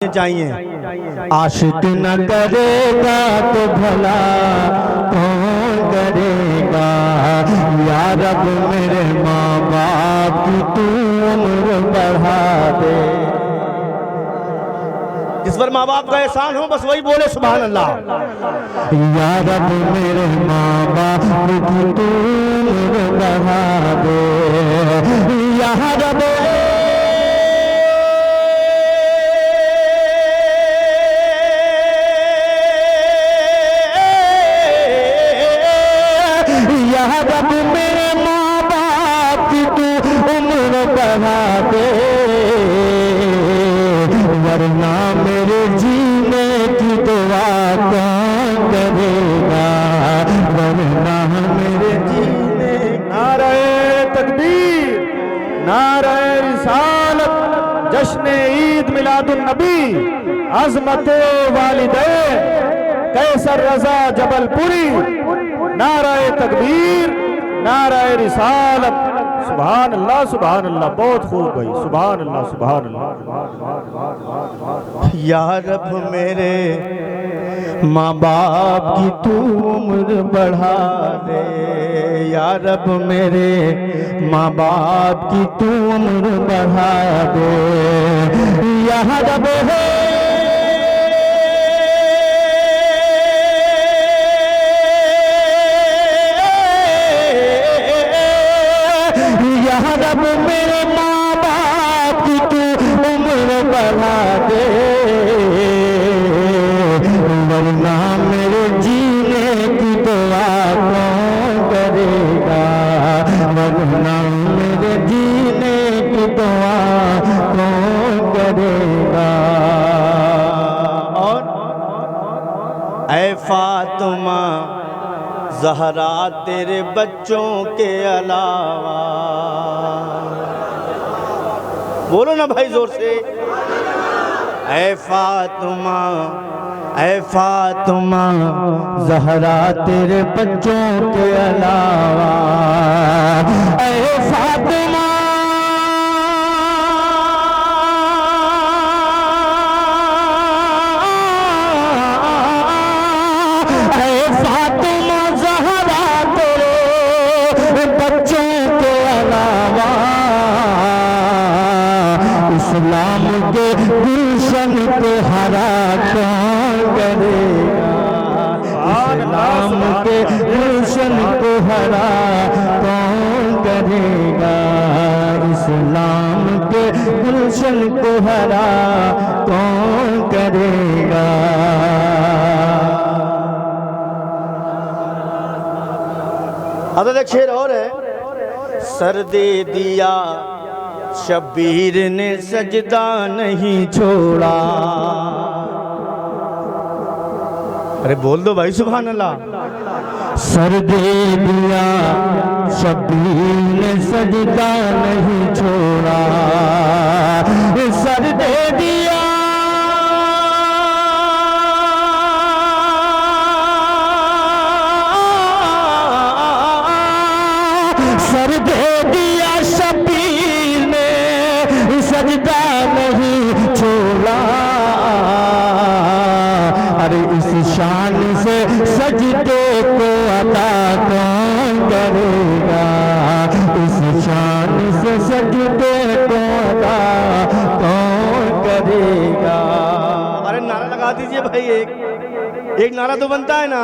चाहिए। आशिक न करेगा तो भला कौन करेगा, या रब मेरे माँ बाप की तू उम्र बढ़ा दे। जिस पर माँ बाप का एहसान हो बस वही बोले सुभान अल्लाह। या रब मेरे माँ बाप की तू उम्र बढ़ा दे, या रब रब मेरे माँ बाप की तू उम्र बढ़ा दे, वरना मेरे जीने की दुआ कौन करेगा, वरना मेरे जीने। नारे तकबीर, नारे रिसालत, जश्न ईद मिलादुन नबी, अज़मते वालिदैन कैसर रजा जबलपुरी। नाराए तकबीर, नाराए रिसालत, सुभान अल्लाह सुभान अल्लाह। बहुत खूब भाई, सुभान अल्लाह सुभान अल्लाह। या रब मेरे माँ बाप की तू उम्र बढ़ा दे, या रब मेरे माँ बाप की तू उम्र बढ़ा दे, या रब है रब मेरे माँ बाप की तू उम्र बढ़ा दे, वरना मेरे जीने की दुआ कौन करेगा, वरना मेरे जीने की दुआ कौन करेगा। और ऐ फातिमा ज़हरा तेरे बच्चों के अलावा, बोलो ना भाई जोर से। ऐ फातिमा, ऐ फातिमा ज़हरा तेरे बच्चों के अलावा, ऐ फातिमा इस्लाम के गुलशन को हरा कौन करेगा, इस्लाम के गुलशन को हरा कौन करेगा, इस्लाम के गुलशन को हरा कौन करेगा। अब एक शेर और है। सर दे दिया शब्बीर ने सजदा नहीं छोड़ा। अरे बोल दो भाई सुभान अल्लाह। सर दे दिया शब्बीर ने सजदा नहीं छोड़ा, सर दे दिया सर दे दिया शब्बीर ने सजदा नहीं छोड़ा। अरे इस शान से सजदे को अता कौन करेगा, इस शान से सजदे को अता कौन करेगा। अरे नारा लगा दीजिए भाई, एक नारा तो बनता है ना।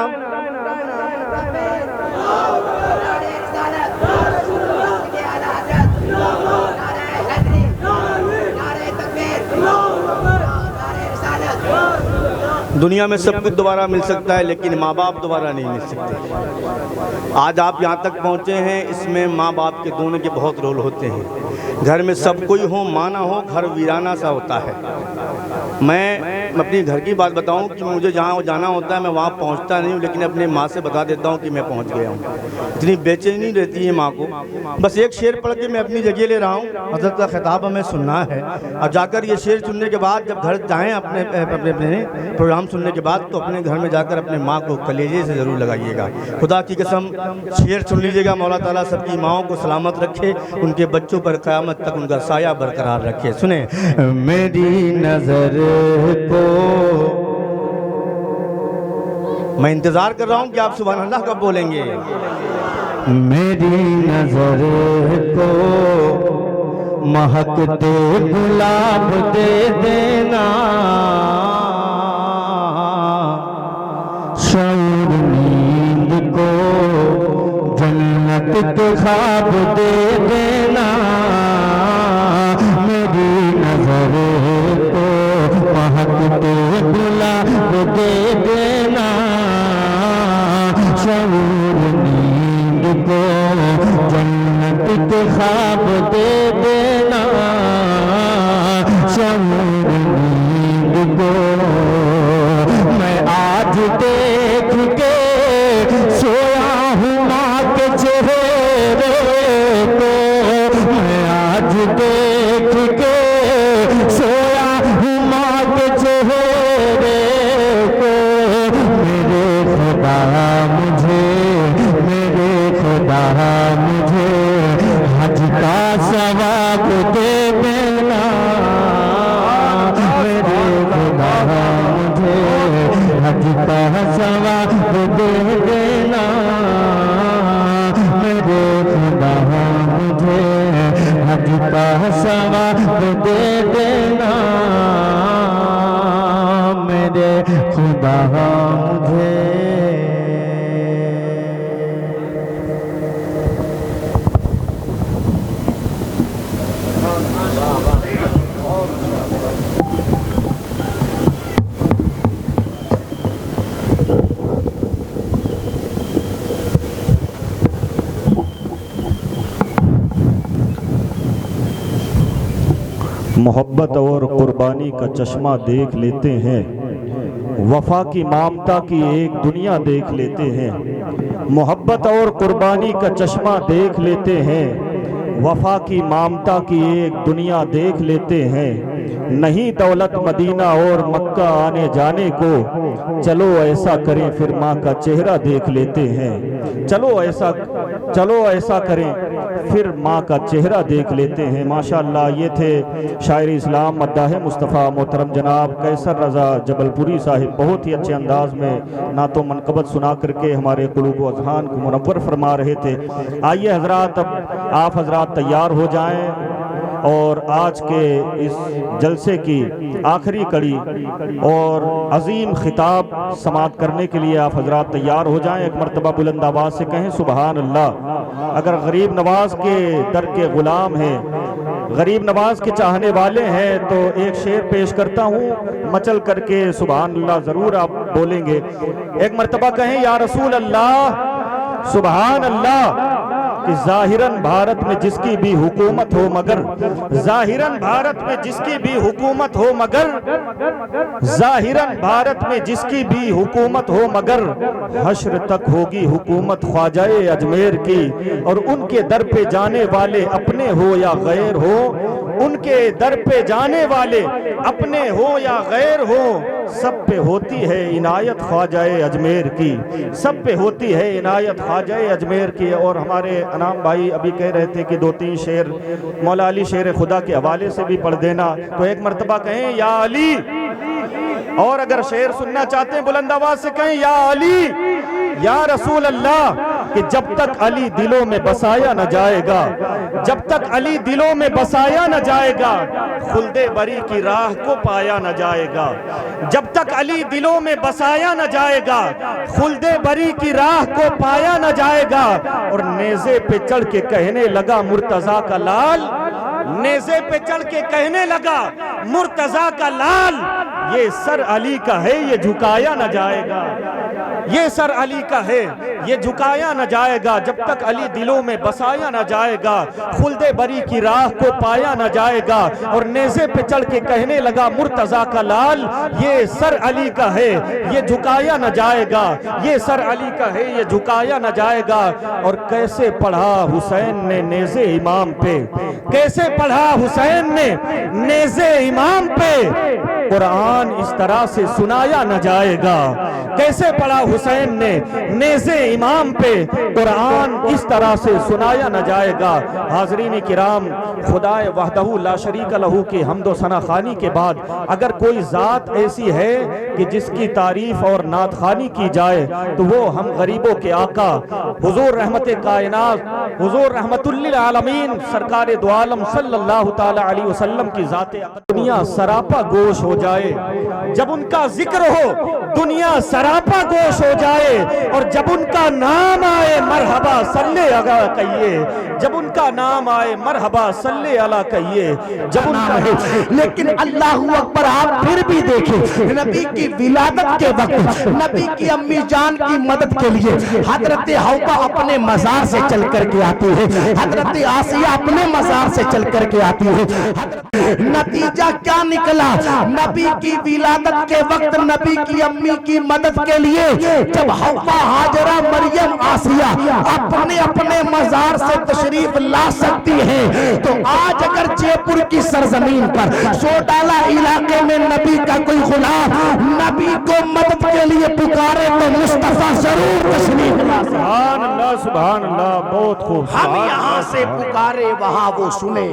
दुनिया में सब कुछ दोबारा मिल सकता है लेकिन माँ बाप दोबारा नहीं मिल सकते। आज आप यहाँ तक पहुँचे हैं, इसमें माँ बाप के दोनों के बहुत रोल होते हैं। घर में सब कोई हो, माँ ना हो, घर वीराना सा होता है। मैं अपनी घर की बात बताऊं कि मुझे जहाँ जाना होता है मैं वहाँ पहुँचता नहीं हूँ, लेकिन अपने माँ से बता देता हूँ कि मैं पहुँच गया हूँ। इतनी बेचैनी रहती है माँ को। बस एक शेर पढ़ के मैं अपनी जगह ले रहा हूँ। हज़रत का खिताब हमें सुनना है और जाकर ये शेर सुनने के बाद जब घर जाएँ अपने अपने अपने प्रोग्राम सुनने के बाद, तो अपने घर में जाकर अपने माँ को कलेजे से ज़रूर लगाइएगा। खुदा की कसम शेर सुन लीजिएगा। मौला ताला सबकी माँओं को सलामत रखे, उनके बच्चों पर क़यामत तक उनका साया बरकरार रखे। सुने। मेरी नजर को मैं इंतज़ार कर रहा हूँ कि आप सुभान अल्लाह कब बोलेंगे। मेरी नजर को महकते गुलाब दे देना, शऊर नींद को जन्नत के ख्वाब दे देना। मेरी नजर को महकते गुलाब दे देना, शऊर नींद को जन्नत के ख्वाब दे देना, शऊर नींद को। मैं आज देख के सोया हूँ माँ के चेहरे को, मैं आज देख के सोया हूँ माँ के चेहरे को। मेरे खुदा मुझे हज का सवाब दे देना। मेरे खुदा मुझे हज का सवाब दे देना। मेरे खुदा मुझे हज का सवाब दे देना। मेरे खुदा मुझे। मोहब्बत और कुर्बानी का चश्मा देख लेते हैं, वफा की ममता की एक दुनिया देख लेते हैं। मोहब्बत और कुर्बानी का चश्मा देख लेते हैं, वफा की ममता की एक दुनिया देख लेते हैं। नहीं दौलत मदीना और मक्का आने जाने को, चलो ऐसा करें फिर माँ का चेहरा देख लेते हैं। चलो ऐसा करें फिर माँ का चेहरा देख लेते हैं। माशाअल्लाह, ये थे शायर इस्लाम मद्दाह मुस्तफ़ा मोहतरम जनाब कैसर रज़ा जबलपुरी साहिब। बहुत ही अच्छे अंदाज में नातो मनकबत सुना करके हमारे कुलूब व अज़हान को मुनव्वर फरमा रहे थे। आइए हजरात, अब आप हजरात तैयार हो जाएं और आज के इस जलसे की आखिरी कड़ी और अजीम खिताब समाप्त करने के लिए आप हजरात तैयार हो जाएं। एक मरतबा बुलंद आवाज़ से कहें सुबहान अल्लाह। अगर गरीब नवाज के दर के गुलाम हैं, गरीब नवाज के चाहने वाले हैं, तो एक शेर पेश करता हूँ, मचल करके सुबहान अल्लाह ज़रूर आप बोलेंगे। एक मरतबा कहें या रसूल अल्लाह सुबहान अल्लाह। कि ज़ाहिरन भारत में जिसकी भी हुकूमत हो मगर, ज़ाहिरन भारत में जिसकी भी हुकूमत हो मगर, ज़ाहिरन भारत में जिसकी भी हुकूमत हो मगर, हश्र तक होगी हुकूमत ख्वाजाए अजमेर की। और उनके दर पे जाने वाले अपने हो या गैर हो, उनके दर पे जाने वाले अपने हो या गैर हो, सब पे होती है इनायत ख्वाजाए अजमेर की, सब पे होती है इनायत ख्वाजाए अजमेर की। और हमारे अनाम भाई अभी कह रहे थे कि 2-3 शेर मौला अली शेर खुदा के हवाले से भी पढ़ देना, तो एक मरतबा कहें या अली। और अगर शेर सुनना चाहते हैं बुलंद आवाज से कहें या अली या रसूल अल्लाह। कि जब तक अली दिलों में बसाया न जाएगा, जब तक अली दिलों में बसाया न जाएगा, खुल्दे बरी की राह को पाया न जाएगा। जब तक अली दिलों में बसाया न जाएगा, खुल्दे बरी की राह को पाया न जाएगा। और नेज़े पे चढ़ के कहने लगा मुर्तजा का लाल, नेज़े पे चढ़ के कहने लगा मुर्तजा का लाल, ये सर अली का है ये झुकाया न जाएगा। ये सर अली का है, ये झुकाया न जाएगा जब तक अली दिलों में बसाया न जाएगा। खुल्दे बरी की राह को पाया न जाएगा। और नेज़े पे चढ़ के कहने लगा मुर्तजा का लाल, ये सर अली का है, ये झुकाया न जाएगा। ये सर अली का है, ये झुकाया न जाएगा। और कैसे पढ़ा हुसैन ने नेज़े इमाम पे, कैसे पढ़ा हुसैन ने नेज़े इमाम पे, कुरान इस तरह से सुनाया न जाएगा। कैसे पढ़ा हुसैन ने नेज़े इमाम पे, कुरान इस तरह से सुनाया न जाएगा। हाज़रीन किराम, खुदाए वहदहू ला शरीक लहू की हम्दो सना खानी के बाद अगर कोई ज़ात ऐसी है कि जिसकी तारीफ और नात खानी की जाए तो वो हम गरीबों के आका हुजूर रहमत कायनात, हुजूर रहमतुल्लिल आलमीन सरकार दो आलम सल्लल्लाहु ताला अलैहि वसल्लम की ज़ाते। दुनिया सरापा गोश हो जाए जब उनका जिक्र हो, दुनिया सरापा गोश हो जाए। और जब उनका नाम आए मरहबा सल्ले अला कहिए, जब उनका नाम आए मरहबा सल्ले अला कहिए। जब उनका लेकिन अल्लाह अकबर, आप फिर भी देखें नबी की विलादत के वक्त नबी की अम्मी जान की मदद के लिए हजरत हव्वा अपने मजार से चल करके आती है, हजरत आसिया अपने मजार से चल करके आती है। नतीजा क्या निकला? नबी की विलादत के वक्त नबी की अम्मी की मदद के लिए जब हव्वा, हाजरा, मरियम, आसिया अपने अपने मजार से तशरीफ ला सकती है, तो आज अगर जयपुर की सरजमीन पर सोडाला इलाके में नबी का कोई गुलाम नबी को मदद के लिए पुकारे तो मुस्तफा जरूर तशरीफ ला। सुभान अल्लाह, सुभान अल्लाह, बहुत खूब। हम यहाँ से पुकारे वहां वो सुने।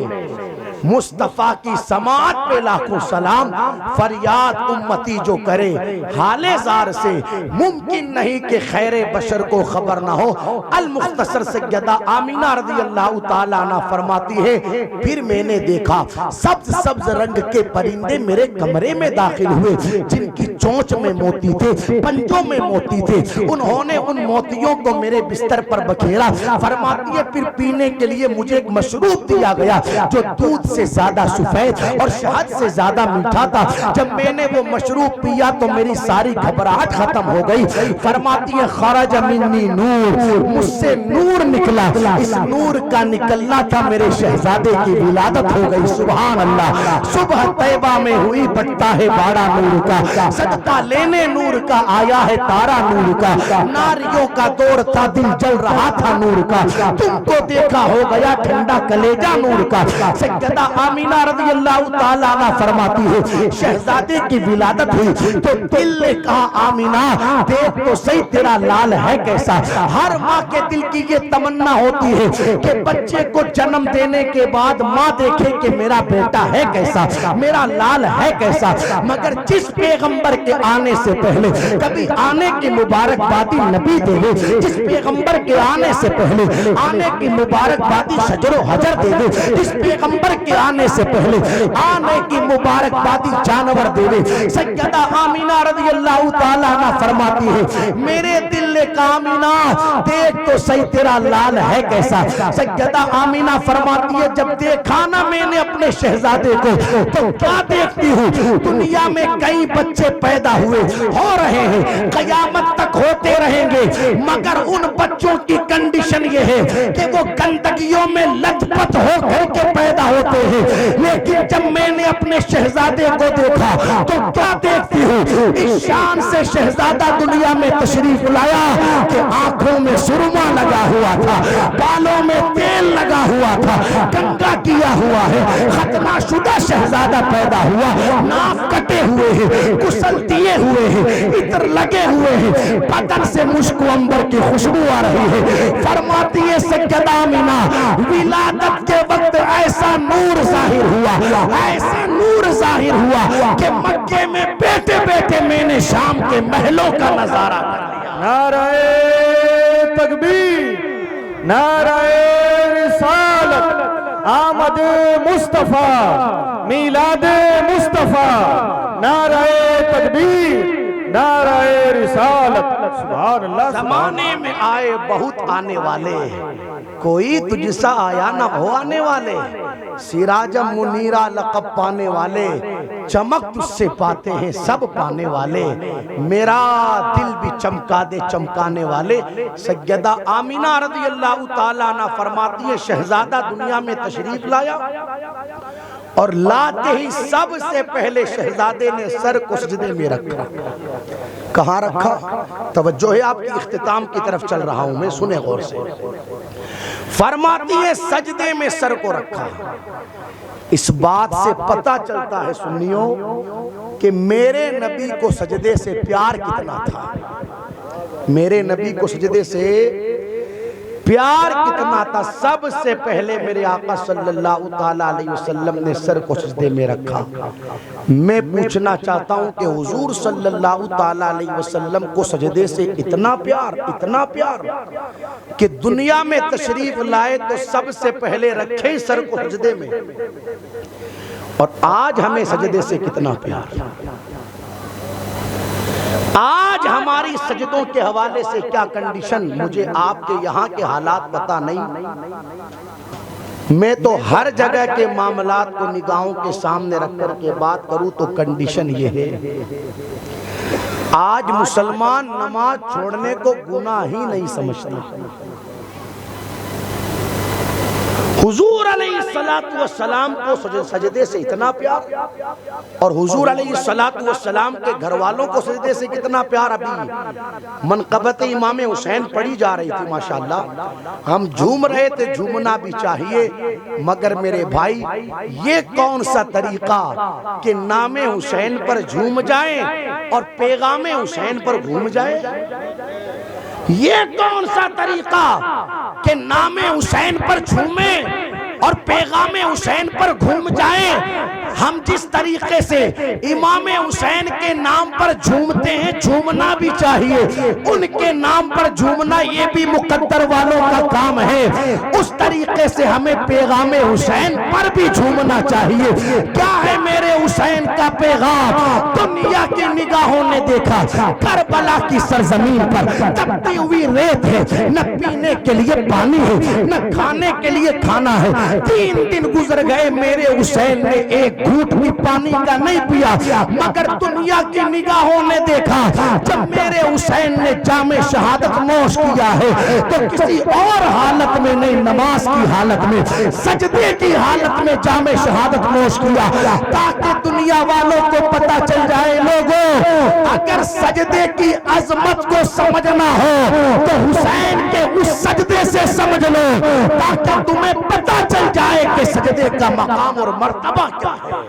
मुस्तफा की समात पे लाखों सलाम। फरियाद उम्मती जो करे हाले जार से, मुमकिन नहीं कि खैरे बशर को खबर ना हो। अल मुख्तसर सैयदा आमीना रज़ी अल्लाह ताला अन्हा फरमाती है, फिर मैंने देखा सब्ज सब्ज रंग के परिंदे मेरे कमरे में दाखिल हुए, जिनकी चोंच में मोती थे, पंजों में मोती थे। उन्होंने उन मोतियों को मेरे बिस्तर पर बखेरा। फरमाती है, फिर पीने के लिए मुझे एक मशरूब दिया गया जो दूध से ज्यादा सफेद और शहद से ज्यादा मीठा था। जब मैंने वो मशरूब पिया तो मेरी सारी घबराहट खत्म हो गई। फरमाती है, खरज मिन्नी नूर, मुझसे नूर निकला। इस नूर का निकलना था मेरे शहजादे की विलादत हो गई। सुभान अल्लाह। सुबह तैबा में हुई बटता है बाड़ा नूर का, सदका लेने नूर का आया है तारा नूर का। नारियों का दौर था, दिल जल रहा था नूर का। तुमको देखा हो गया ठंडा कलेजा नूर का। सैयदा आमीना रज़ी अल्लाह ताला अन्हा फरमाती है, शहजादे की विलादत हुई तो दिल ने कहा, आमीना देख तो सही तेरा लाल है कैसा। हर माँ के दिल की ये तमन्ना होती है कि बच्चे को जन्म देने के बाद माँ देखे कि मेरा बेटा है कैसा, मेरा लाल है कैसा। मगर जिस पैगंबर के आने से पहले कभी आने की मुबारकबादी नबी देवे, जिस पैगंबर के आने से पहले आने की मुबारकबादी शजरो हजर देवे, जिस पैगंबर के आने से पहले आने की मुबारकबादी जानवर देवे। सैयदा आमीना रज़ी अल्लाह ताला अन्हा फरमाती है, मेरे दिल ने कहा, आमीना देख तो सही तेरा लाल है कैसा। सैयदा आमीना फरमाती है, जब देखा ना मैंने अपने शहजादे को तो क्या देखती हूँ, दुनिया में कई बच्चे पैदा हुए हो रहे हैं, कयामत तक होते रहेंगे, मगर उन बच्चों की कंडीशन ये है कि वो गंदगियों में लथपथ होकर के पैदा होते हैं। लेकिन जब मैंने अपने शहजादे को देखा तो क्या देखती हूँ, इस शान से शहजादा दुनिया में तशरीफ लाया कि आंखों में सुरमा लगा हुआ था, बालों में तेल लगा हुआ था, कंघा किया हुआ है, खतना शुदा शहजादा पैदा हुआ, नाक कटे हुए हैं, कुसल दिए हुए हैं, इत्र लगे हुए हैं, बदन से मुश्क अंबर की खुशबू आ रही है। फरमाती है सैयदा आमीना, विलादत के वक्त ऐसा नूर जाहिर हुआ, ऐसा नूर जाहिर हुआ कि मक्के में बैठे बैठे मैंने शाम के महलों का नजारा कर लिया। नाराए तकबीर, नाराए रिसालत, आमद मुस्तफा, मिलाद मुस्तफा, नाराए तकबीर, नाराए रिसालत। सुभान अल्लाह। जमाने में आए बहुत आने वाले, कोई तुझसा आया ना हो आने वाले, सिराजम मुनीरा लक़ब पाने वाले, चमक तुझसे पाते हैं सब पाने वाले, मेरा दिल भी चमका दे चमकाने वाले। सैयदा आमिना रज़ी अल्लाह ताला अन्हा फरमाती है, शहजादा दुनिया में तशरीफ लाया और लाते ही सबसे पहले शहजादे ने सर को सजदे में रखा। कहाँ रखा? तवज्जो है आपकी, इख्तिताम की तरफ चल रहा हूं मैं, सुने गौर से। फरमाती है सजदे में सर को रखा। इस बात से पता चलता है सुन्नियों कि मेरे नबी को सजदे से प्यार कितना था, मेरे नबी को सजदे से प्यार कितना था। सबसे पहले मेरे आका सल्लल्लाहु ताला अलैहि वसल्लम ने सर को सजदे में रखा। मैं पूछना चाहता हूं कि हुजूर सल्लल्लाहु ताला अलैहि वसल्लम को सजदे से इतना प्यार कि दुनिया में तशरीफ लाए तो सबसे पहले रखे सर को सजदे में। और आज हमें सजदे से कितना प्यार, आज हमारी सजदों के हवाले से क्या कंडीशन, मुझे आपके यहाँ के हालात पता नहीं। मैं तो हर जगह के मामलात को निगाहों के सामने रख कर के बात करूं तो कंडीशन ये है, आज मुसलमान नमाज छोड़ने को गुनाह ही नहीं समझते। हुजूर अलैहिस्सलातु वस्सलाम को सजदे से इतना प्यार, और हुजूर अलैहिस्सलातु वस्सलाम के घर वालों को सजदे से कितना प्यार। अभी मनक़बत इमाम हुसैन पढ़ी जा रही थी, माशाअल्लाह हम झूम रहे थे, झूमना भी चाहिए, मगर मेरे भाई ये कौन सा तरीका कि नामे हुसैन पर झूम जाएं और पैगामे हुसैन पर घूम जाए। ये कौन सा तरीका कि नामे हुसैन पर झूमे और पैगामे हुसैन पर घूम जाए। हम जिस तरीके से इमाम हुसैन के नाम पर झूमते हैं, झूमना भी चाहिए, उनके नाम पर झूमना ये भी मुकद्दर वालों का काम है। उस तरीके से हमें पैगामे हुसैन पर भी झूमना चाहिए। क्या है मेरे हुसैन का पैगाम? दुनिया की निगाहों ने देखा करबला की सरजमीन पर तपती हुई रेत है, न पीने के लिए पानी है, न खाने के लिए खाना है। 3 दिन गुजर गए, मेरे हुसैन ने एक घूंट भी पानी का नहीं पिया, मगर दुनिया की निगाहों ने देखा जब मेरे हुसैन ने जामे शहादत नोश किया है तो किसी और हालत में नहीं, नमाज की हालत में, सजदे की हालत में जामे शहादत नोश किया, ताकि दुनिया वालों को पता चल जाए, लोगों अगर सजदे की अजमत को समझना हो तो हुसैन के उस सजदे से समझ लो, ताकि तुम्हें पता चल जाए कि सजदे का मकाम और मर्तबा क्या है।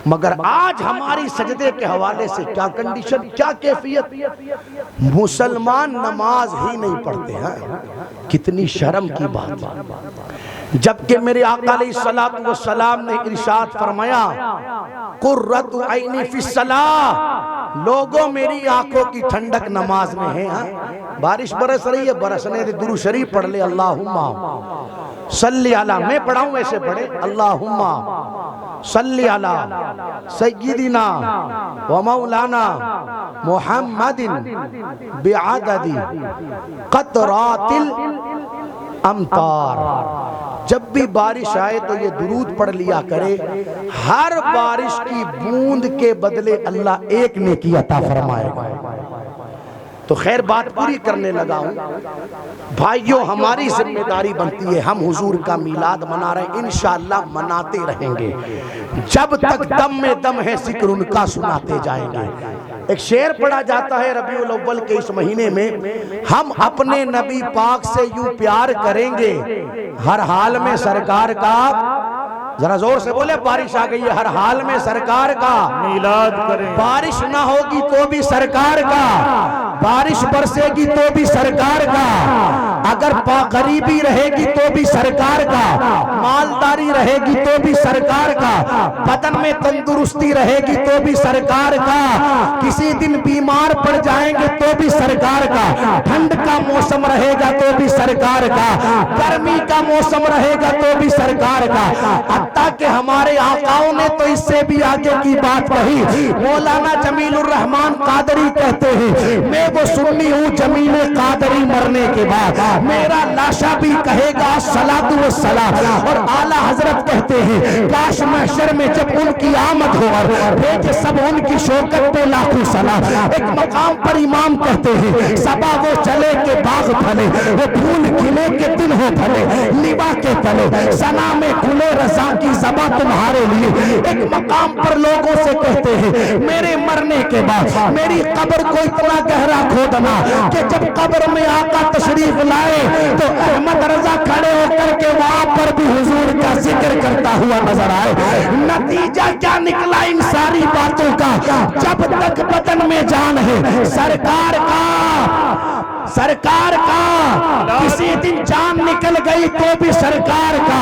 मगर आज हमारी सजदे के हवाले से क्या कंडीशन, क्या कैफियत। मुसलमान नमाज ही नहीं पढ़ते हैं, कितनी शर्म की बात है। जबकि मेरे आका अलैहिस्सलातु वस्सलाम ने इरशाद फरमाया, कुर्रतु ऐनी फिस्सलाह, लोगों मेरी आंखों की ठंडक नमाज में है। बारिश बरस रही है, बरसने दे, दुरूद शरीफ पढ़ ले, अल्लाहुम्मा सल्ली अला, मैं पढ़ाऊं ऐसे पढ़े, अल्लाहुम्मा सल्ली अला सय्यिदिना व मौलाना मुहम्मदिन बिअददी क़तरातिल अमतार। जब भी बारिश आए तो ये दुरूद पढ़ लिया करे, हर बारिश की बूंद के बदले अल्लाह एक नेकी अता फरमाएगा। तो खैर बात पूरी करने लगा हूं भाइयों, हमारी जिम्मेदारी बनती है, हम हुजूर का मिलाद मना रहे हैं, इंशाअल्लाह मनाते रहेंगे, जब तक दम में दम है जिक्र उनका सुनाते जाएंगे। एक शेर पढ़ा जाता है रबीउल अव्वल के इस महीने में, हम अपने नबी पाक से यूं प्यार करेंगे हर हाल में सरकार का, जरा जोर से बोले, बारिश आ गई है, हर हाल में सरकार का मिलाद करें। बारिश ना होगी तो भी सरकार का, बारिश बरसेगी तो भी सरकार का, अगर गरीबी रहेगी तो भी सरकार का, मालदारी रहेगी तो भी सरकार का, बदन में तंदुरुस्ती रहेगी तो भी सरकार का, किसी दिन बीमार पड़ जाएंगे तो भी सरकार का, ठंड का मौसम रहेगा तो भी सरकार का, गर्मी का मौसम रहेगा तो भी सरकार का। हत्ता कि हमारे आकाओं ने तो इससे भी आगे की बात कही। मौलाना जमीलुर रहमान कादरी कहते हैं, मैं वो सुन्नी हूँ जमीन कादरी मरने के बाद, मेरा लाशा भी कहेगा सलातु व सलाम। और आला हजरत कहते हैं काश महशर में जब उनकी आमद हो और भेजे सब उनकी शौकत पे लाखों सलाम। एक मकाम पर इमाम कहते हैं सबा वो चले के बाग फले, वो फूल खिले के दिल हो फले, लिबा के तले सना में खुले रजा की ज़बां तुम्हारे लिए। एक मकाम पर लोगों से कहते हैं मेरे मरने के बाद मेरी कब्र को इतना गहरा खोदना कि जब कब्र में आका तशरीफ लाए तो अहमद रजा खड़े होकर के वहां पर भी हुजूर का जिक्र करता हुआ नजर आए। नतीजा क्या निकला इन सारी बातों का? जब तक बदन में जान है सरकार का किसी दिन जान निकल गई तो भी सरकार का,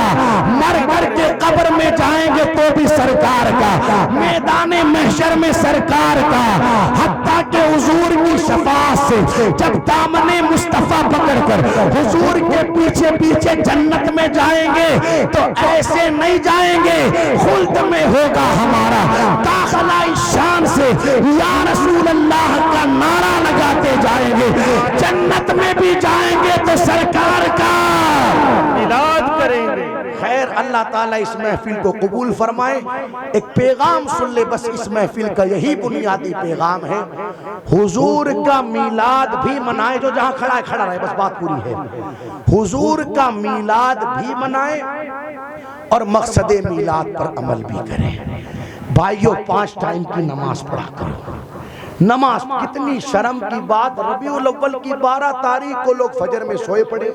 मर कर के कब्र में जाएंगे तो भी सरकार का, मैदाने महशर में सरकार का, हत्ता के हुजूर की शफाअत से जब दामने मुस्तफा पकड़ कर हुजूर के पीछे पीछे जन्नत में जाएंगे तो ऐसे नहीं जाएंगे, खुल्द में होगा हमारा दाखिला शान से या रसूल अल्लाह का नारा लगाते जाएंगे। जन्नत में भी जाएंगे तो सरकार का मिलाद करेंगे। खैर अल्लाह ताला इस महफिल को कबूल फरमाए। एक पैगाम सुन ले, बस इस महफिल का यही बुनियादी पैगाम है, हुजूर का मीलाद भी मनाए। जो जहां खड़ा है खड़ा रहे, बस बात पूरी है। हुजूर का मीलाद भी मनाए और मकसदे मीलाद पर अमल भी करें। भाइयों 5 टाइम की नमाज पढ़ा करो। नमाज कितनी शर्म की बात, रबीउल अव्वल की 12 तारीख को लोग फजर में सोए पड़े।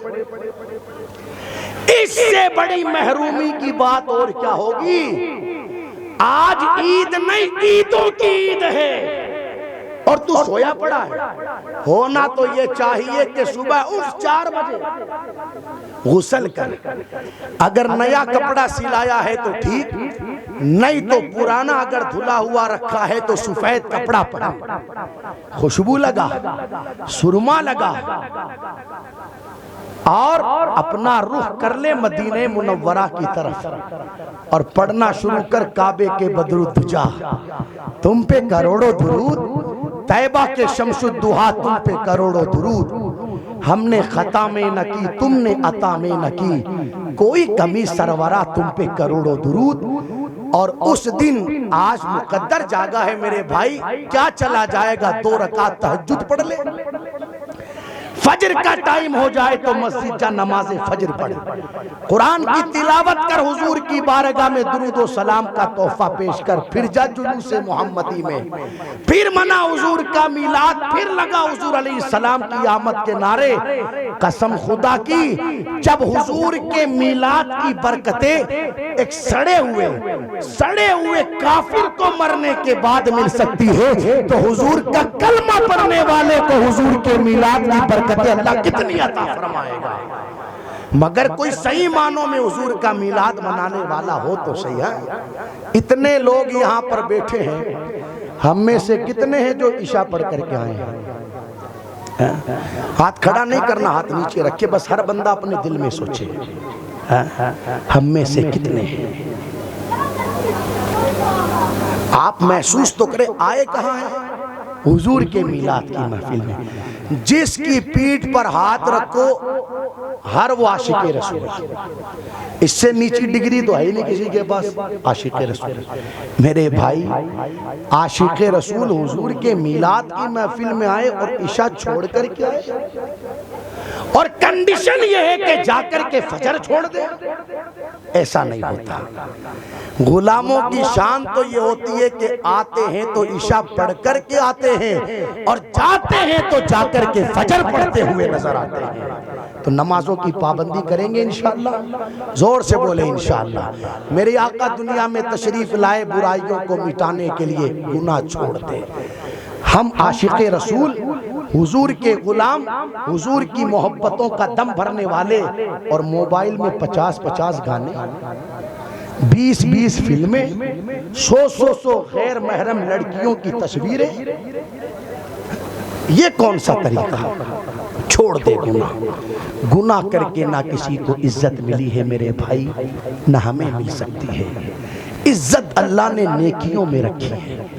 इससे बड़ी महरूमी की बात और क्या होगी? आज ईद नहीं, ईदों की ईद है और तू सोया पड़ा है। होना तो ये चाहिए कि सुबह उठ 4 बजे गुस्ल कर, अगर नया कपड़ा सिलाया है तो ठीक, नहीं तो पुराना अगर धुला हुआ रखा है तो सफेद कपड़ा पहन, खुशबू लगा, सुरमा लगा और अपना रुख कर ले मदीने मुनव्वरा की तरफ और पढ़ना शुरू कर काबे के बदरुद्दुजा तुम पे करोड़ों दुरूद, तैबा के शमसुद्दुहा तुम पे करोड़ों दुरूद, हमने खता में न की तुमने अता में न की, कोई कमी सरवरा तुम पे करोड़ों दुरूद। और उस दिन आज मुकद्दर जागा है मेरे भाई, क्या चला जाएगा? 2 रकात तहज्जुद पढ़ ले, फजर का टाइम हो जाए तो मस्जिद जा नमाज फजर पढ़, कुरान की तिलावत कर, हुजूर की बारगाह में दुरूद व सलाम का तोहफा पेश कर, फिर जा जुलूस मोहम्मदी में, फिर मना हुजूर का मीलाद, फिर लगा हुजूर अलैहिस्सलाम की आमद के नारे। कसम खुदा की जब हुजूर के मीलाद की बरकतें एक सड़े हुए काफिर को मरने के बाद मिल सकती है तो हुजूर का कलमा पढ़ने वाले को हुजूर के मीलाद की बरकतें अल्लाह कितनी अता फरमाएगा। मगर कोई सही मानों में हुजूर का मीलाद मनाने वाला हो तो सही है। इतने लोग यहाँ पर बैठे हैं, हम में से कितने हैं जो ईशा पढ़ करके आए हैं? हाथ खड़ा नहीं करना, हाथ नीचे रखे, बस हर बंदा अपने दिल में सोचे हम में से कितने हैं। आप महसूस तो करें आए कहाँ हैं? हुजूर के मीलाद की महफिल में। जिसकी पीठ पर हाथ रखो हर वो आशिक़े रसूल, इससे नीची डिग्री तो है ही नहीं किसी के पास। आशिक़े रसूल मेरे भाई, आशिक़े रसूल हुजूर के मीलाद की महफिल में आए और इशा छोड़ कर के आए, और कंडीशन ये है कि जाकर के फजर छोड़ दे। ऐसा नहीं होता। गुलामों की शान तो ये होती है कि आते हैं तो ईशा पढ़ कर के आते हैं और जाते हैं तो जाकर के फजर पढ़ते हुए नजर आते हैं। तो नमाजों की पाबंदी करेंगे इंशाअल्लाह, जोर से बोले इंशाअल्लाह। मेरे आका दुनिया में तशरीफ लाए बुराइयों को मिटाने के लिए, गुनाह छोड़ दे। हम आशिक़े रसूल, हुजूर के गुलाम, हुजूर की मोहब्बतों का दम भरने वाले, और मोबाइल में 50-50 गाने, 20-20 फिल्में, 100-100 गैर महरम लड़कियों की तस्वीरें, ये कौन सा तरीका? छोड़ दे गुनाह। गुनाह करके ना किसी को इज्जत मिली है मेरे भाई, ना हमें मिल सकती है। इज्जत अल्लाह ने नेकियों में रखी है।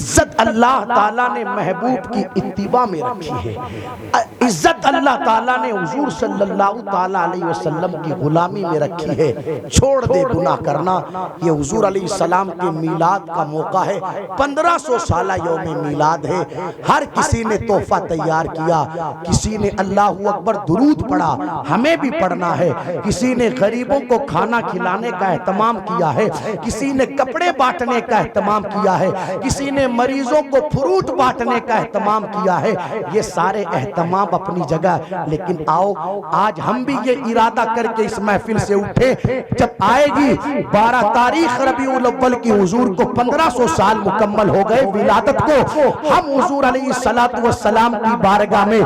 इज्जत अल्लाह ताला ने महबूब की इत्तिबा में रखी है। इज्जत अल्लाह ताला ने हुजूर सल्लल्लाहु ताला अलैहि वसल्लम की गुलामी में रखी है। छोड़ दे गुनाह करना। ये हुजूर अलैहि सलाम के मीलाद का मौका है। 1500 साला यौम मीलाद है। हर किसी ने तोहफा तैयार किया। किसी ने अल्लाहु अकबर दुरूद पढ़ा, हमें भी पढ़ना है। किसी ने गरीबों को खाना खिलाने का एहतमाम किया है। किसी ने कपड़े बांटने का एहतमाम किया है। किसी ने मरीजों को फ्रूट बांटने का एहतमाम किया है। ये सारे एहतमाम अपनी जगह, लेकिन आओ आज हम भी ये इरादा करके इस महफिल से उठे, जब आएगी 12 तारीख रबीउल अव्वल की, हुजूर को 1500 साल मुकम्मल हो गए विलादत को, हम हुजूर अलैहिस्सलातु वस्सलाम की बारगाह में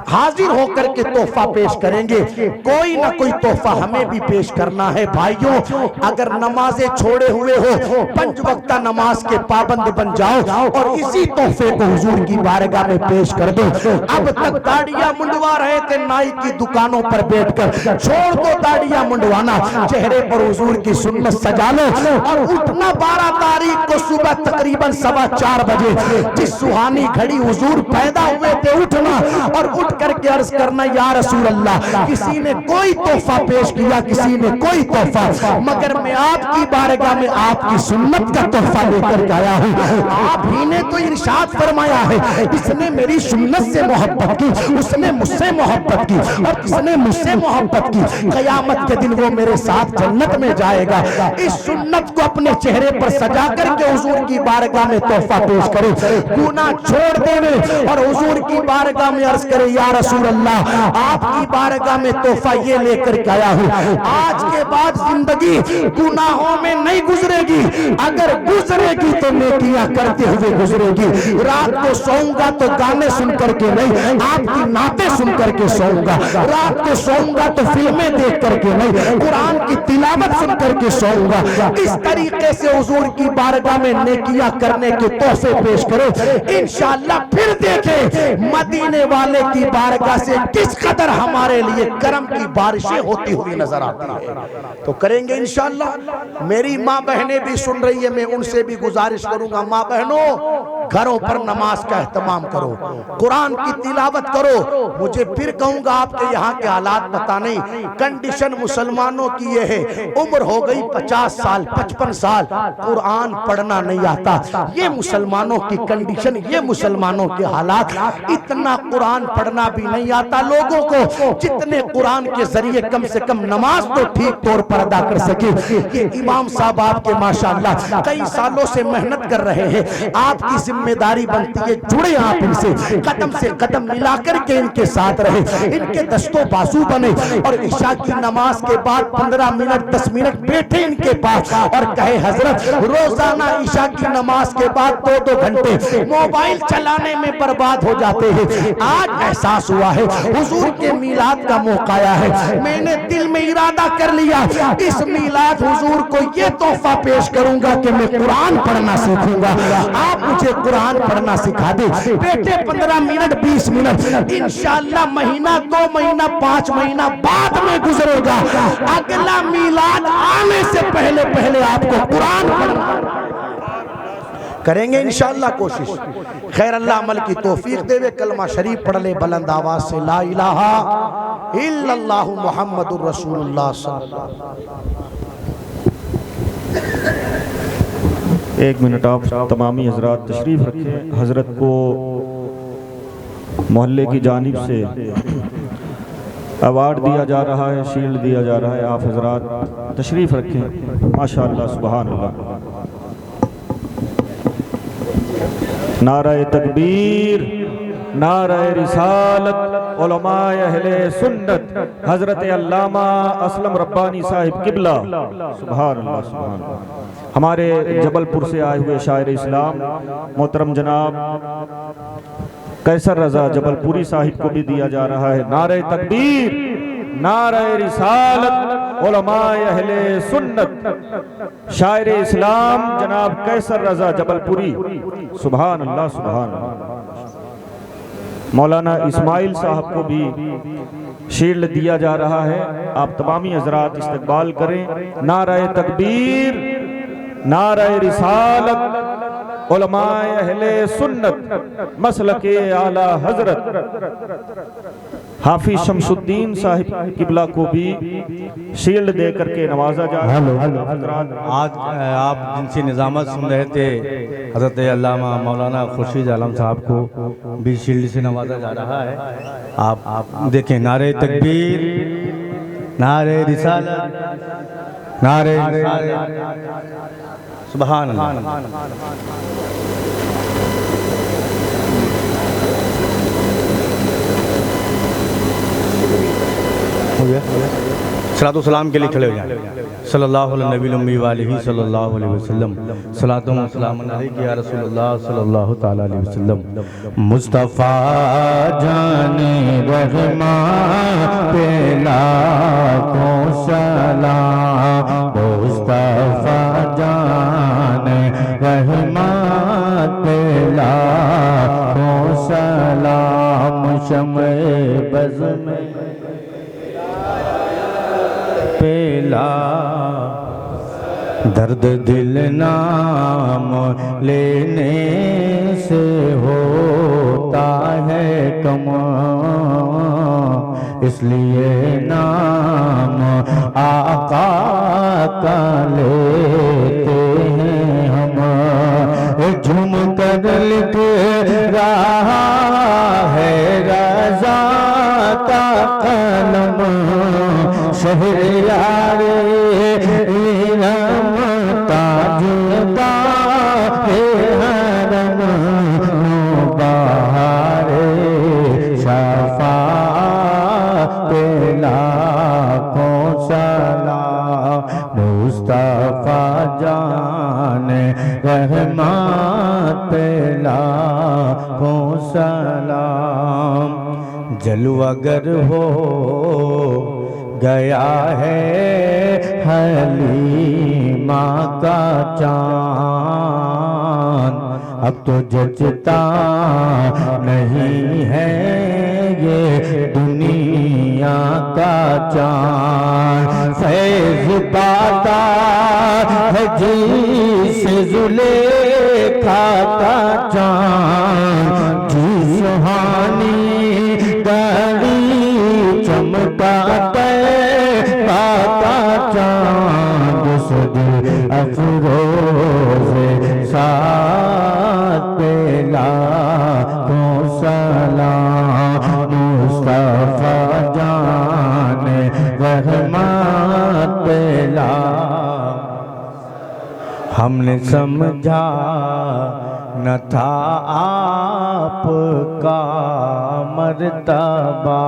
हाजिर होकर के तोहफा पेश करेंगे। कोई ना कोई तोहफा हमें भी पेश करना है। भाइयों, अगर नमाजें छोड़े हुए हो, 5 वक्ता नमाज के पाबंद बन जाओ और इसी तोहफे को हुजूर की बारगाह में पेश कर दो। अब तक दाढ़ियां मुंडवा रहे थे नाई की दुकानों पर बैठकर, छोड़ दो दाढ़ियां मुंडवाना, चेहरे पर हुजूर की सुन्नत सजा लो और उठना 12 तारीख को सुबह तकरीबन 4:15 बजे, जिस सुहानी घड़ी हुजूर पैदा हुए थे, उठना और उठ करके अर्ज करना, या रसूल अल्लाह, किसी ने कोई तोहफा पेश किया, किसी ने कोई तोहफा, मगर मैं आपकी बारगाह में आपकी सुन्नत का तोहफा लेकर आया हूँ। आप ही ने तो इरशाद फरमाया है, इसने मेरी सुन्नत से मोहब्बत की, उसने मुझसे मोहब्बत की, और किसने मुझसे मोहब्बत की, कयामत के दिन वो मेरे साथ जन्नत में जाएगा। इस सुन्नत को अपने चेहरे पर सजा करके हुजूर की बारगाह में तोहफा पेश करे, गुनाह छोड़ देवे और हुजूर की बारगाह में अर्ज करे, या रसूल अल्लाह, आपकी बारगाह में तोहफा ये लेकर के आया हूँ। आज के बाद जिंदगी गुनाहों में नहीं गुजरेगी, अगर गुजरेगी तो नेकियां करते हुए गुजरेगी। रात को सोऊंगा तो गाने सुन करके नहीं, आपकी नाते सुन करके सोऊंगा। रात को सोऊंगा तो फिल्में देख करके नहीं, कुरान की तिलावत सुन करके सोऊंगा। इस तरीके से हुजूर की बारगाह में नेकियां करने के तोहफे पेश करो, इंशाअल्लाह फिर देखें मदीने वाले की बारगाह से किस कदर हमारे लिए करम की बारिशें होती हुई नजर आती है। तो करेंगे इंशाअल्लाह। मेरी माँ बहनें भी सुन रही है, मैं उनसे भी गुजारिश करूंगा, माँ बहनों, घरों पर नमाज का एहतमाम करो, कुरान की तिलावत करो। मुझे फिर कहूंगा, आपके यहाँ के हालात पता नहीं, कंडीशन मुसलमानों की ये है, उम्र हो गई 50 साल 55 साल, कुरान पढ़ना नहीं आता। ये मुसलमानों की कंडीशन, ये मुसलमानों के हालात, इतना कुरान पढ़ना भी नहीं आता लोगों को, जितने कुरान के जरिए कम से कम नमाज तो ठीक तौर पर अदा कर सके। ये इमाम साहब आपके माशाअल्लाह कई सालों से मेहनत कर रहे हैं, आपकी जिम्मेदारी बनती है जुड़े आप इनसे, कदम से कदम मिलाकर के इनके साथ रहे, इनके दस्तों बाजू बने और इशा की नमाज के बाद 15 मिनट 10 मिनट बैठे इनके पास और कहे, हजरत रोजाना इशा की नमाज के बाद 2-2 घंटे मोबाइल चलाने में बर्बाद हो जाते हैं। आज एहसास हुआ है हुजूर के मीलाद का मौका आया है, मैंने दिल में इरादा कर लिया, इस मीलाद हुजूर को ये तोहफा पेश करूंगा कि मैं कुरान पढ़ना सीखूंगा। आप मुझे कुरान पढ़ना सिखा दे बेटे, 15 मिनट 20 मिनट, इंशाअल्लाह महीना 2 महीना 5 महीना बाद में गुजरेगा। अगला मीलाद आने से पहले पहले आपको कुरान पढ़ना करेंगे इंशाअल्लाह कोशिश। खैर अल्लाह अमल की तौफीक देवे। कलमा शरीफ पढ़ ले बुलंद आवाज से, ला इलाहा इल्लल्लाह मुहम्मदुर रसूलुल्लाह सल्लल्लाहु अलैहि वसल्लम। 1 मिनट आप तमामी हजरात तशरीफ रखें। हजरत को मोहल्ले की जानिब से अवार्ड दिया जा रहा है, शील्ड दिया जा रहा है। आप हजरात तशरीफ रखें। माशाअल्लाह, सुभान अल्लाह। नाराए तकबीर, नाराए रिसालत, उलमाए अहले सुन्नत, हजरत अल्लामा असलम रब्बानी साहिब किबला, सुभान अल्लाह, सुभान अल्लाह। हमारे जबलपुर से आए हुए शायर इस्लाम मोहतरम जनाब कैसर रजा जबलपुरी साहिब को भी दिया जा रहा है। नारे तकबीर, नारे रिसालत, उलमाए अहले सुन्नत, शायर इस्लाम जनाब कैसर रजा जबलपुरी, सुभान अल्लाह, सुभान अल्लाह। मौलाना इस्माइल साहब को भी शील्ड दिया जा रहा है। आप तमामी हजरात इस्तकबाल करें। नारे तकबीर, नारे रिसालत, उलमाए अहले सुन्नत मसलके आला हजरत हाफिज शमसुद्दीन साहिब किबला को भी शील्ड दे करके नवाजा जा रहा है। आज आप जिनसे निज़ामत सुन रहे थे हज़रत अल्लामा मौलाना खुर्शीद आलम साहब को भी शील्ड से नवाजा जा रहा है। आप देखें, नारे तकबीर, नारे रिसालत, नारे सुभान अल्लाह। सलातो सलाम के लिए खड़े हो जाए। सल्लल्लाहु अलैहि वसल्लम, सलातो व सलामुन अलैका या रसूलल्लाह सल्लल्लाहु तआला अलैहि वसल्लम। मुस्तफ़ा जाने रहमान पे लाखों सलाम, मुस्तफ़ा जाने रहमान पे लाखों सलाम। शम्ए बज़ में पेला दर्द दिल नाम लेने से होता है कम, इसलिए नाम आका का लेते हैं हम। झूम कर लिख रहा है रज़ा का कलम, शहरयारे इरम ताजदारे हरम, मुबारे शफ़ाअत पे लाखों सलाम। मुस्तफ़ा जाने रहमत पे लाखों सलाम। जलवागर हो गया है हलीमा का चांद, अब तो जचता नहीं है ये दुनिया का चांद। फैज़ पाता है जिसे ज़ुलेखा का चांद, जी सुहानी गली चमका अफरोज़े साथ पे लाखों सलाम। मुस्तफ़ा जाने रहमत पे लाखों। हमने समझा न था आपका मर्तबा,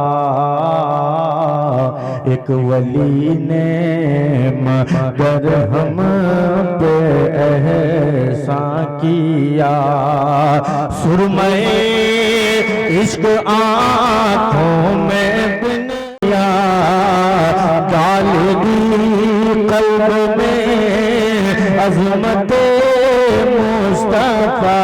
एक वली ने मगर हम पे एहसान किया। सुरमई इश्क आँखों में बिनिया, डाल दी कल्ब में अज़मत मुस्तफ़ा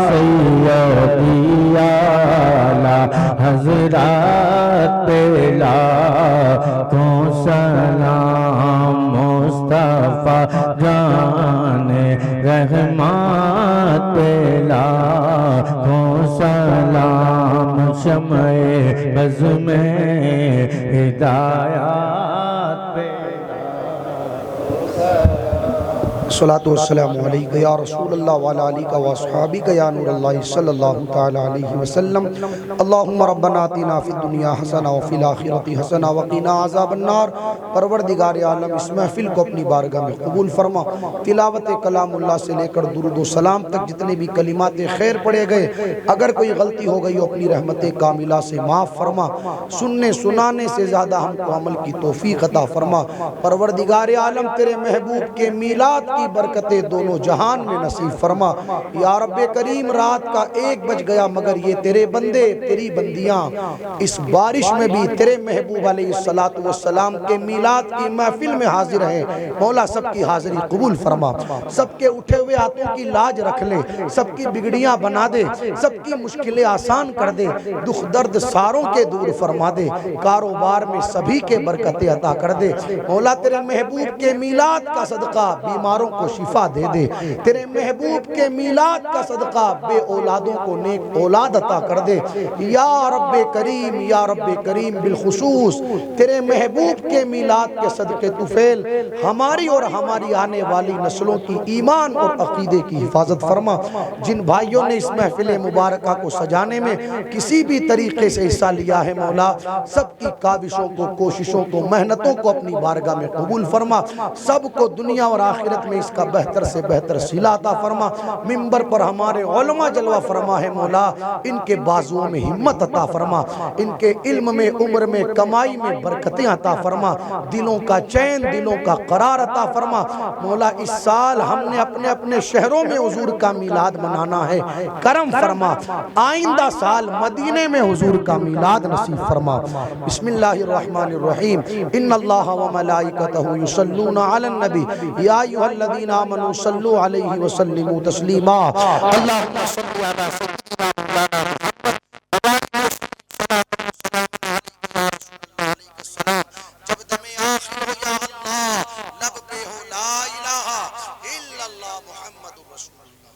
सैयदी आला हज़रत पे लाखों सलाम। मुस्तफ़ा जाने रहमत पे लाखों सलाम। शम्ए बज़ में हिदायत पे सलातो वस्सलामु अलैका या रसूलल्लाह व अला आलिका व अस्हाबिका या नूरल्लाह सल्लल्लाहु तआला अलैहि वसल्लम। अल्लाहुम्मा रब्बना आतिना फिद दुनिया हसना व फिल आखिरति हसना व क़िना अज़ाबन्नार। परवरदिगार आलम, इस महफिल को अपनी बारगाह में कबूल फरमा। तिलावत कलामुल्लाह से लेकर दुरूद व सलाम तक जितने भी कलिमात खैर पढ़े गए, अगर कोई गलती हो गई हो अपनी रहमत कामिला से माफ़ फरमा। सुनने सुनाने से ज़्यादा हमको अमल की तौफीक अता फरमा। परवरदिगार आलम, तेरे महबूब के मीलाद की बरकतें दोनों जहान में नसीब फरमा। या रब्बे करीम, रात का 1 बज गया मगर ये तेरे बंदे तेरी बंदियां इस बारिश में भी तेरे महबूब अलैहिस्सलातु वस्सलाम के मीलाद की महफिल में हाजिर हैं। मौला, सबकी हाजिरी कबूल फरमा, सबके उठे हुए हाथों की लाज रख ले, सबकी बिगड़ियां बना दे, सबकी मुश्किलें आसान कर दे, दुख दर्द सारों के दूर फरमा दे, कारोबार में सभी के बरकतें अता कर दे। मौला, तेरे महबूब के मीलाद का सदका बीमारों को शिफा दे दे। तेरे महबूब के मीलाद का सदका बे औलादों को नेक औलाद अता कर दे। या रब्बे करीम, या रब्बे करीम, बिलखुसूस तेरे महबूब के मीलाद के सदके तुफेल हमारी और हमारी आने वाली नस्लों की ईमान और अकीदे की हिफाजत फरमा। जिन भाइयों ने इस महफिल मुबारक को सजाने में किसी भी तरीके से हिस्सा लिया है मौला, सबकी काविशों को, कोशिशों को, मेहनतों को अपनी बारगाह में कबूल फरमा। सबको दुनिया और आखिरत में इसका बेहतर से बेहतर सिला अता फरमा। मिंबर पर हमारे उलमा जलवा फरमा है मौला, इनके बाजुओं में हिम्मत अता फरमा, इनके इल्म में, उम्र में, कमाई में बरकतें अता फरमा, दिलों का चैन, दिलों का करार अता फरमा। मौला इस साल हमने अपने अपने शहरों में हुजूर का मीलाद मनाना है, करम फरमा। आइंदा साल मदीने में हुजूर का मीलाद नसीब फरमा। बिस्मिल्लाहिर्रहमानिर्रहीम। इन्नल्लाह व मलाइकतहु युसल्लूना अलन नबी या अय्युहल्लज़ीना आमनू सल्लू अलैहि व सल्लिमू तस्लीमा। अल्लाहुम्मा सल्लि अला सय्यिदिना मौलाना मुहम्मद। जब दमे आखिर हो या अल्लाह, लब पे हो ला इलाहा इल्लल्लाह मुहम्मदुर रसूलुल्लाह।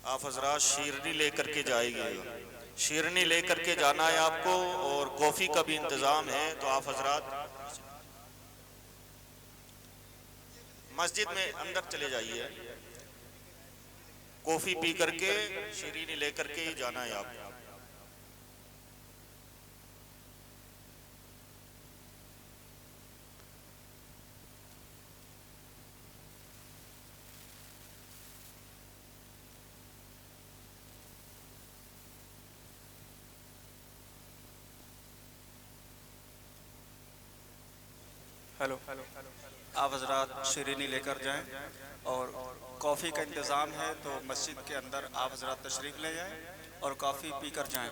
आप हजरात शीरनी लेकर के जाएंगे, शीरनी लेकर के जाना है आपको, और कॉफ़ी का भी इंतज़ाम है। तो आप हजरात मस्जिद में अंदर चले जाइए, कॉफ़ी पी करके शीरनी लेकर के ही जाना है आपको। हेलो, आप हजरात शीरीनी लेकर जाएं और कॉफ़ी का इंतज़ाम है, तो मस्जिद के अंदर आप हजरात तशरीफ़ ले जाएं और कॉफ़ी पी कर जाएं।